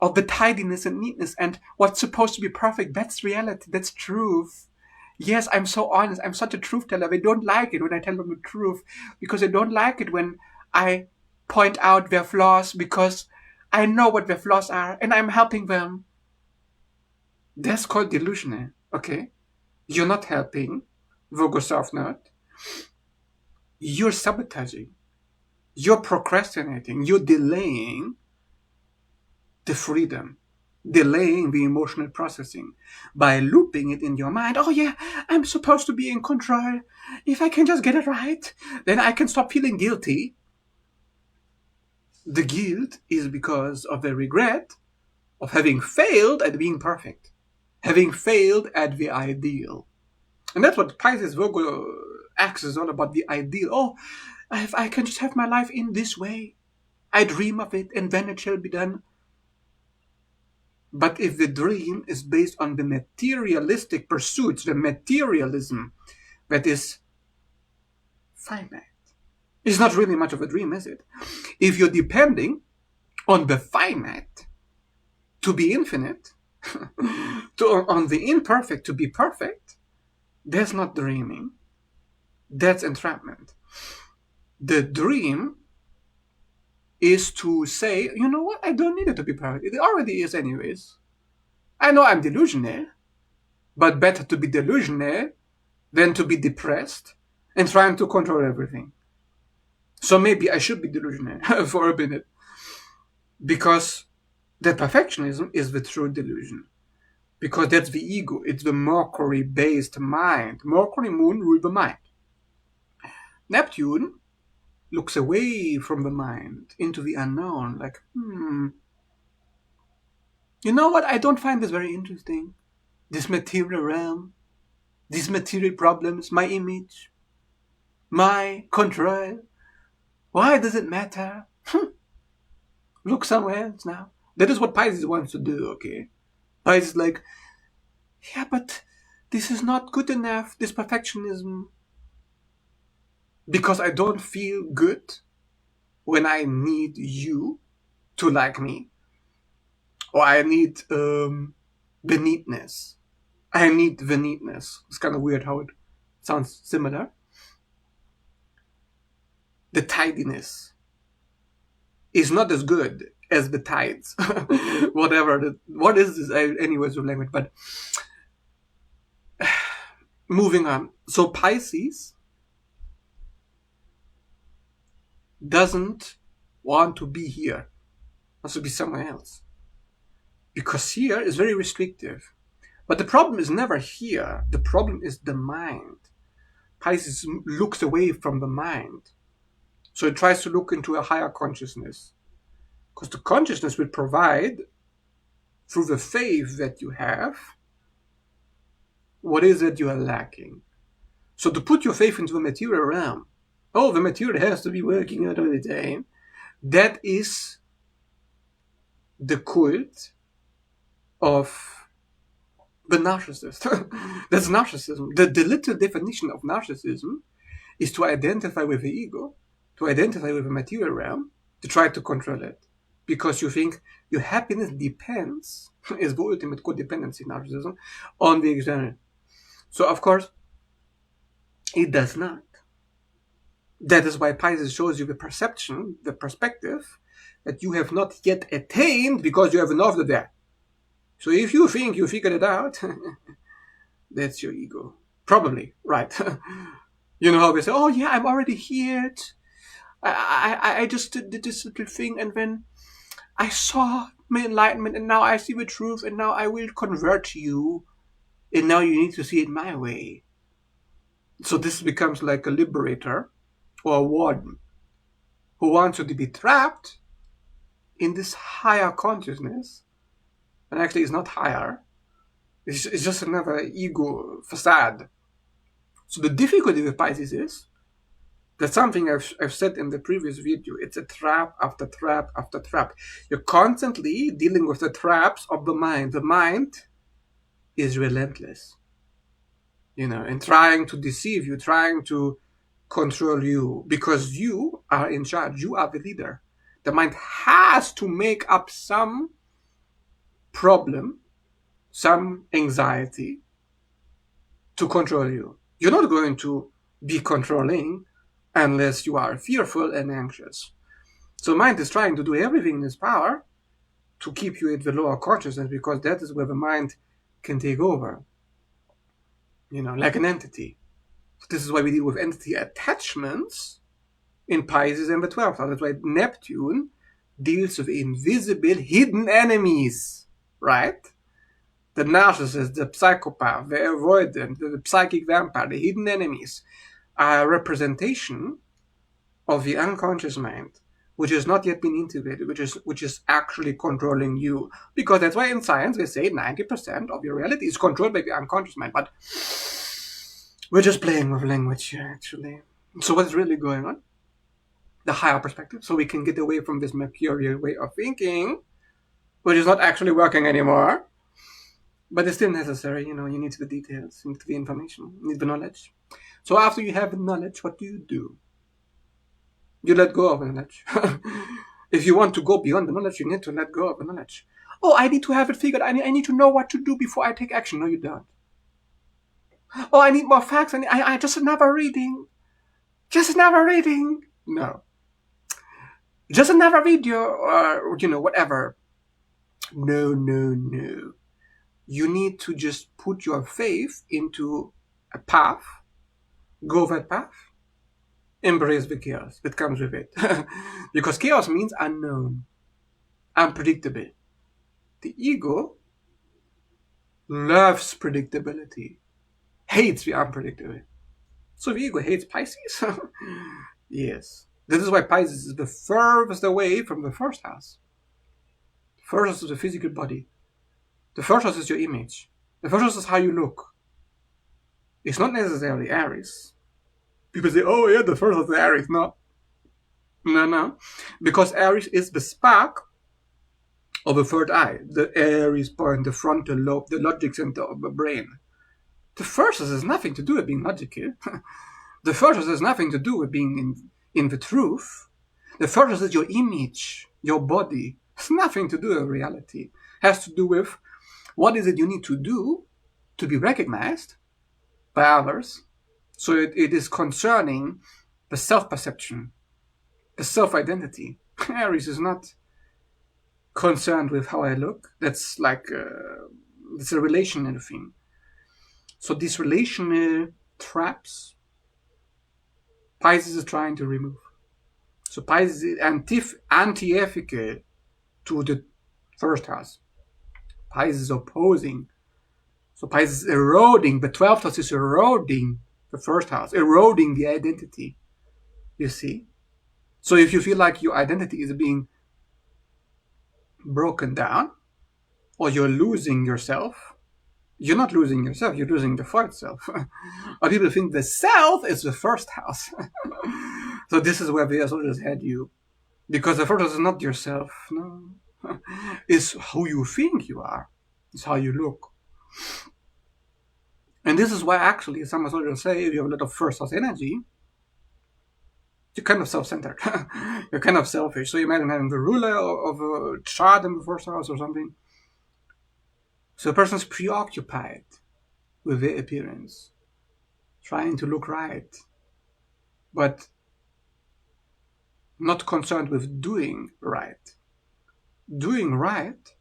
of the tidiness and neatness and what's supposed to be perfect, that's reality, that's truth. Yes, I'm so honest, I'm such a truth teller. They don't like it when I tell them the truth because they don't like it when I point out their flaws because I know what their flaws are and I'm helping them. That's called delusional, okay? You're not helping, Virgo South Node. You're sabotaging. You're procrastinating. You're delaying the freedom, delaying the emotional processing by looping it in your mind. Oh yeah, I'm supposed to be in control. If I can just get it right, then I can stop feeling guilty. The guilt is because of the regret of having failed at being perfect, having failed at the ideal. And that's what Pisces Virgo axis is all about, the ideal. Oh, if I can just have my life in this way, I dream of it and then it shall be done. But if the dream is based on the materialistic pursuits, the materialism that is finite, it's not really much of a dream, is it? If you're depending on the finite to be infinite, on the imperfect to be perfect, that's not dreaming. That's entrapment. The dream is to say, you know what, I don't need it to be perfect. It already is anyways. I know I'm delusional, but better to be delusional than to be depressed and trying to control everything. So maybe I should be delusional for a minute. Because the perfectionism is the true delusion. Because that's the ego. It's the Mercury-based mind. Mercury moon rule the mind. Neptune looks away from the mind into the unknown, like, you know what? I don't find this very interesting. This material realm, these material problems, my image, my control. Why does it matter? Look somewhere else now. That is what Pisces wants to do, okay? Pisces is like, yeah, but this is not good enough, this perfectionism. Because I don't feel good when I need you to like me. Or I need the neatness. I need the neatness. It's kind of weird how it sounds similar. The tidiness is not as good as the tides. Whatever. What is this? Anyways, of language. But moving on. So Pisces doesn't want to be here. Wants to be somewhere else. Because here is very restrictive. But the problem is never here. The problem is the mind. Pisces looks away from the mind. So it tries to look into a higher consciousness. Because the consciousness will provide, through the faith that you have, what is it you are lacking. So to put your faith into the material realm, oh, the material has to be working out all the time, that is the cult of the narcissist. That's narcissism. The little definition of narcissism is to identify with the ego, to identify with the material realm, to try to control it. because you think your happiness depends, is the ultimate codependency narcissism, on the external. So of course, it does not. That is why Pisces shows you the perception, the perspective, that you have not yet attained because you have enough of that. So if you think you figured it out, that's your ego. Probably, right. You know how we say, oh yeah, I'm already here. I just did this little thing, and then I saw my enlightenment, and now I see the truth, and now I will convert you, and now you need to see it my way. So this becomes like a liberator or a warden who wants you to be trapped in this higher consciousness, and actually it's not higher, it's just another ego facade. So the difficulty with Pisces is that's something I've said in the previous video. It's a trap after trap after trap. You're constantly dealing with the traps of the mind. The mind is relentless, and trying to deceive you, trying to control you, because you are in charge. You are the leader. The mind has to make up some problem, some anxiety to control you. You're not going to be controlling unless you are fearful and anxious. So mind is trying to do everything in its power to keep you at the lower consciousness, because that is where the mind can take over, like an entity. So this is why we deal with entity attachments in Pisces and the 12th house. That's why Neptune deals with invisible, hidden enemies, right? The narcissist, the psychopath, the avoidant, the psychic vampire, the hidden enemies are a representation of the unconscious mind, which has not yet been integrated, which is actually controlling you. Because that's why in science they say 90% of your reality is controlled by the unconscious mind. But we're just playing with language here, actually. So what's really going on? The higher perspective, so we can get away from this mercurial way of thinking, which is not actually working anymore. But it's still necessary, you need the details, you need the information, you need the knowledge. So after you have the knowledge, what do? You let go of the knowledge. If you want to go beyond the knowledge, you need to let go of the knowledge. Oh, I need to have it figured. I need to know what to do before I take action. No, you don't. Oh, I need more facts. I just another reading. Just another reading. No. Just another video or, whatever. No. You need to just put your faith into a path. Go that path. Embrace the chaos that comes with it. Because chaos means unknown, unpredictable. The ego loves predictability, hates the unpredictable. So the ego hates Pisces? Yes. This is why Pisces is the furthest away from the first house. The first house is the physical body. The first house is your image. The first house is how you look. It's not necessarily Aries. People say, oh yeah, the first house is Aries. No. Because Aries is the spark of the third eye, the Aries point, the frontal lobe, the logic center of the brain. The first house has nothing to do with being logical. The first house has nothing to do with being in the truth. The first house is your image, your body. It has nothing to do with reality. It has to do with what is it you need to do to be recognized by others. So it is concerning the self-perception, the self-identity. Aries is not concerned with how I look. That's like it's a relational thing. So these relational traps, Pisces is trying to remove. So Pisces is anti-ethical to the first house. Pisces is opposing. So Pisces is eroding. The 12th house is eroding the first house, eroding the identity. You see? So if you feel like your identity is being broken down, or you're losing yourself, you're not losing yourself, you're losing the fourth self. Or people think the self is the first house. So this is where the astrologers had you. Because the first house is not yourself, no. It's who you think you are. It's how you look. And this is why actually some astrologers say if you have a lot of first house energy, you're kind of self-centered. You're kind of selfish. So you imagine having the ruler of a chart in the first house or something. So the person's preoccupied with their appearance, trying to look right, but not concerned with doing right. Doing right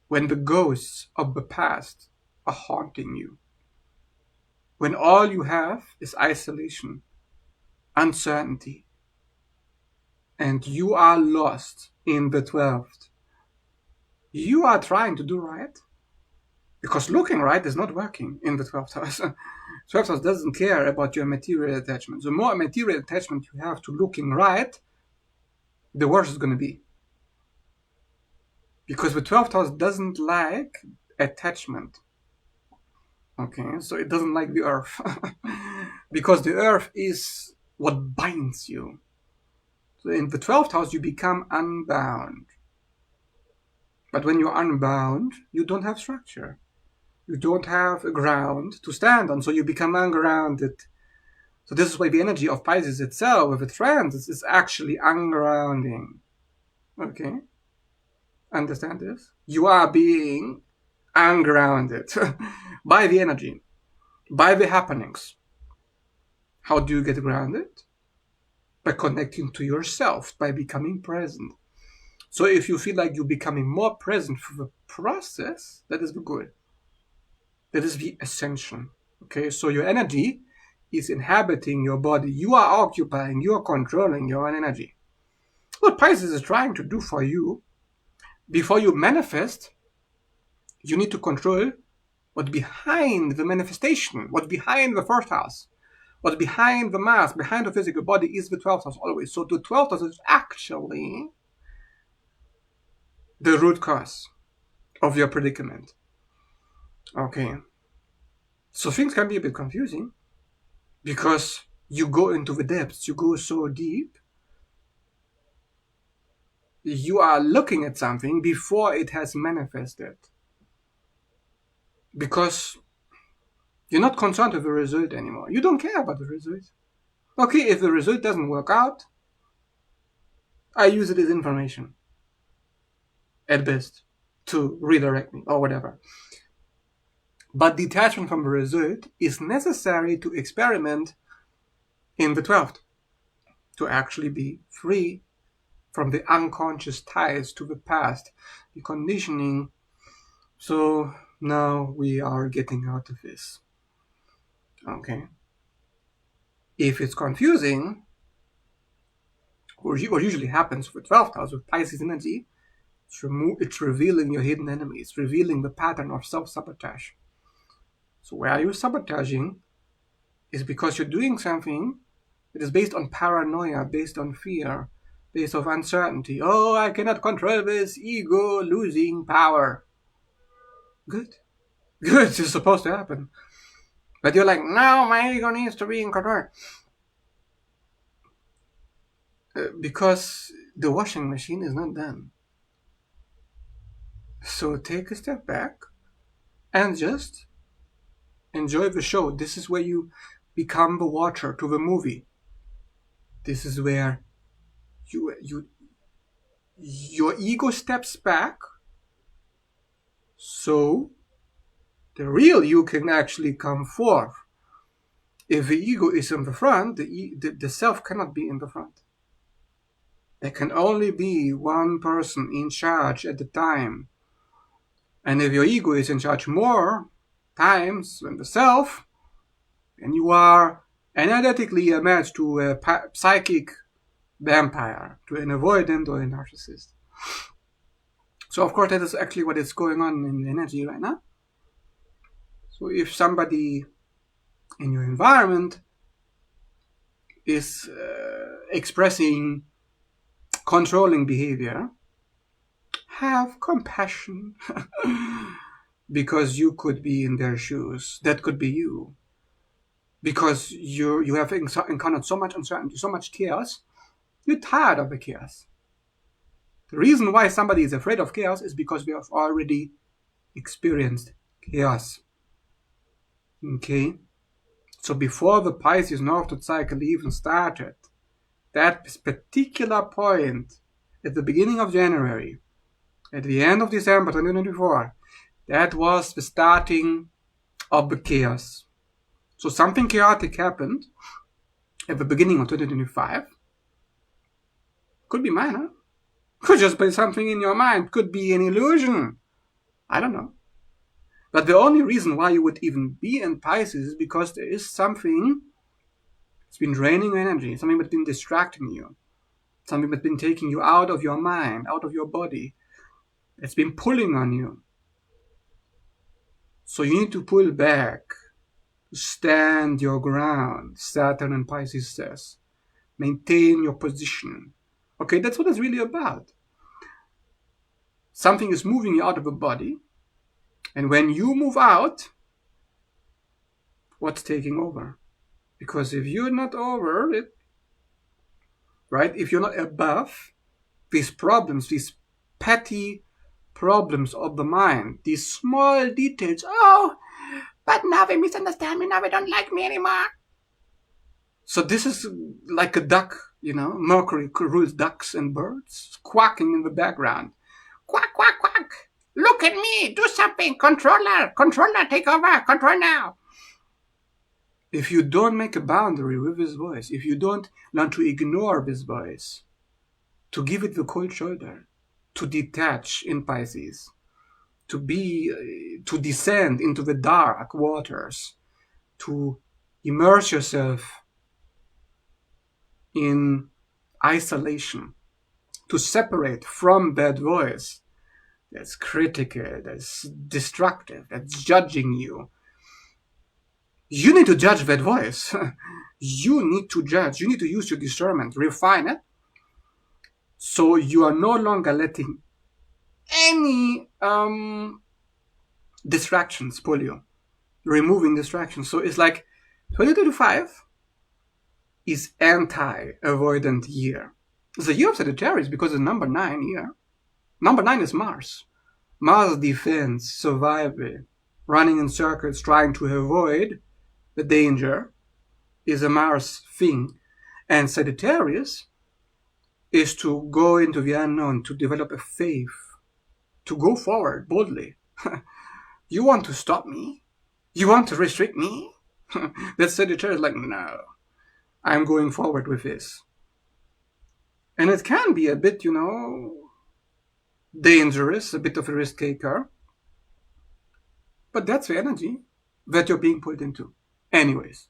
when the ghosts of the past are haunting you. When all you have is isolation, uncertainty, and you are lost in the 12th. You are trying to do right, because looking right is not working in the 12th house. 12th house doesn't care about your material attachment. The more material attachment you have to looking right, the worse it's going to be. Because the 12th house doesn't like attachment. Okay, so it doesn't like the earth. Because the earth is what binds you. So in the 12th house, you become unbound. But when you're unbound, you don't have structure. You don't have a ground to stand on, so you become ungrounded. So this is why the energy of Pisces itself, with its transits, is actually ungrounding. Okay? Understand this? You are being ungrounded by the energy, by the happenings. How do you get grounded? By connecting to yourself, by becoming present. So if you feel like you're becoming more present for the process, that is the good. That is the ascension. Okay, so your energy is inhabiting your body. You are occupying, you are controlling your own energy. What Pisces is trying to do for you, before you manifest, you need to control what's behind the manifestation, what's behind the first house, what's behind the mass, behind the physical body is the 12th house always. So the 12th house is actually the root cause of your predicament. Okay. So things can be a bit confusing because you go into the depths, you go so deep, you are looking at something before it has manifested. Because you're not concerned with the result anymore. You don't care about the result. Okay, if the result doesn't work out, I use it as information, at best, to redirect me or whatever. But detachment from the result is necessary to experiment in the 12th, to actually be free from the unconscious ties to the past, the conditioning. So now we are getting out of this. Okay. If it's confusing, what usually happens with 12th house with Pisces energy, it's revealing your hidden enemy. It's revealing the pattern of self-sabotage. So where you're sabotaging is because you're doing something that is based on paranoia, based on fear, based on uncertainty. Oh, I cannot control this, ego losing power. Good. Good, it's supposed to happen. But you're like, no, my ego needs to be in control. Because the washing machine is not done. So take a step back and just enjoy the show. This is where you become the watcher to the movie. This is where your ego steps back, so the real you can actually come forth. If the ego is in the front, the self cannot be in the front. There can only be one person in charge at the time. And if your ego is in charge more times than the self, then you are energetically a match to a psychic vampire, to an avoidant or a narcissist. So of course that is actually what is going on in the energy right now. So if somebody in your environment is expressing controlling behavior, have compassion because you could be in their shoes. That could be you. Because you have encountered so much uncertainty, so much chaos, you're tired of the chaos. The reason why somebody is afraid of chaos is because we have already experienced chaos. Okay? So before the Pisces Northward cycle even started, that particular point at the beginning of January, at the end of December 2024, that was the starting of the chaos. So something chaotic happened at the beginning of 2025. Could be minor. Could just be something in your mind. Could be an illusion. I don't know. But the only reason why you would even be in Pisces is because there is something that's been draining your energy, something that's been distracting you, something that's been taking you out of your mind, out of your body. It's been pulling on you. So you need to pull back, stand your ground, Saturn and Pisces says. Maintain your position. Okay, that's what it's really about. Something is moving you out of the body, and when you move out, what's taking over? Because if you're not over it, right, if you're not above these problems, these petty problems of the mind, these small details, oh, but now they misunderstand me, now they don't like me anymore. So this is like a duck, Mercury rules ducks and birds, quacking in the background. Quack, quack, quack. Look at me, do something, controller, take over, control now. If you don't make a boundary with this voice, if you don't learn to ignore this voice, to give it the cold shoulder, to detach in Pisces, to descend into the dark waters, to immerse yourself in isolation, to separate from that voice that's critical, that's destructive, that's judging you. You need to judge that voice. You need to judge. You need to use your discernment, refine it, so you are no longer letting any distractions pull you, removing distractions. So it's like 2025 is anti-avoidant year. It's a year of Sagittarius because it's number 9 year. Number 9 is Mars. Mars defense, survival, running in circles, trying to avoid the danger is a Mars thing. And Sagittarius is to go into the unknown, to develop a faith, to go forward boldly. You want to stop me? You want to restrict me? That Sagittarius is like, no, I'm going forward with this. And it can be a bit, dangerous, a bit of a risk taker. But that's the energy that you're being pulled into. Anyways.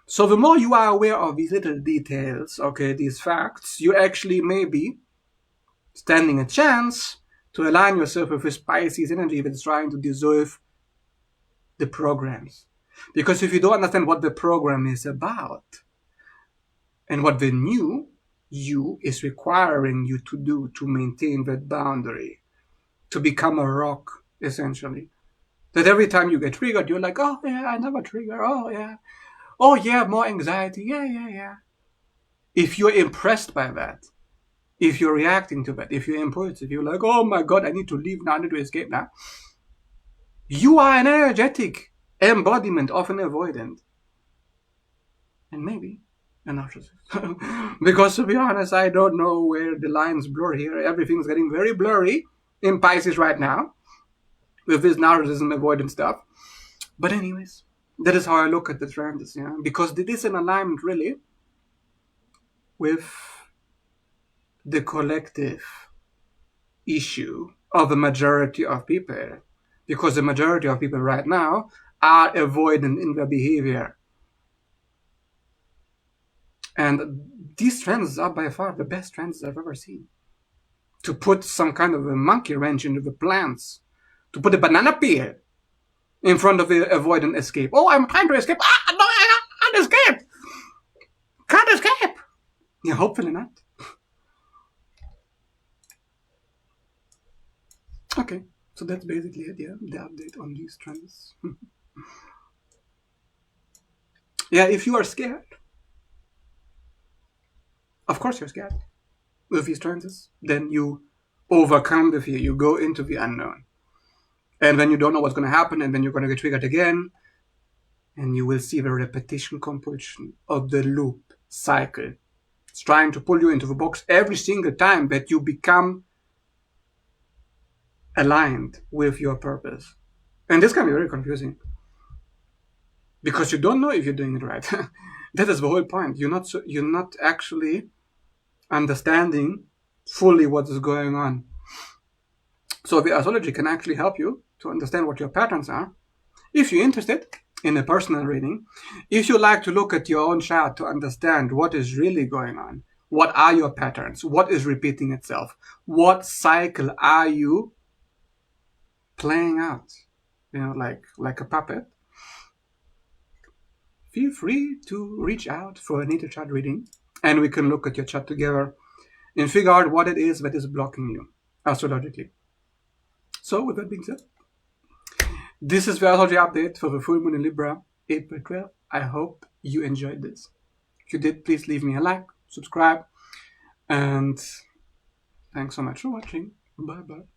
So the more you are aware of these little details, okay, these facts, you actually may be standing a chance to align yourself with this Pisces energy that's trying to dissolve the programs. Because if you don't understand what the program is about and what the new you is requiring you to do to maintain that boundary, to become a rock, essentially. That every time you get triggered, you're like, oh yeah, I never trigger, oh yeah, more anxiety, yeah. If you're impressed by that, if you're reacting to that, if you're impulsive, you're like, oh my God, I need to leave now, I need to escape now. You are an energetic embodiment of an avoidant. And maybe a narcissist. Because to be honest, I don't know where the lines blur here. Everything's getting very blurry in Pisces right now with this narcissism avoidance stuff. But anyways, that is how I look at the transits, because it is an alignment really with the collective issue of the majority of people. Because the majority of people right now are avoidant in their behavior. And these trends are by far the best trends I've ever seen. To put some kind of a monkey wrench into the plans. To put a banana peel in front of the avoidant escape. Oh, I'm trying to escape. No, I can't escape. Can't escape. Yeah, hopefully not. Okay, so that's basically it, the update on these trends. Yeah, if you are scared, of course you're scared with these transits, then you overcome the fear, you go into the unknown. And then you don't know what's going to happen, and then you're going to get triggered again, and you will see the repetition compulsion of the loop cycle It's trying to pull you into the box every single time that you become aligned with your purpose. And this can be very confusing because you don't know if you're doing it right. That is the whole point. You're not actually understanding fully what is going on. So the astrology can actually help you to understand what your patterns are. If you're interested in a personal reading, if you like to look at your own chart to understand what is really going on, what are your patterns, what is repeating itself, what cycle are you playing out, like a puppet, feel free to reach out for a natal chart reading, and we can look at your chart together and figure out what it is that is blocking you astrologically. So with that being said, this is the astrology update for the full moon in Libra, April 12th. I hope you enjoyed this. If you did, please leave me a like, subscribe, and thanks so much for watching. Bye bye.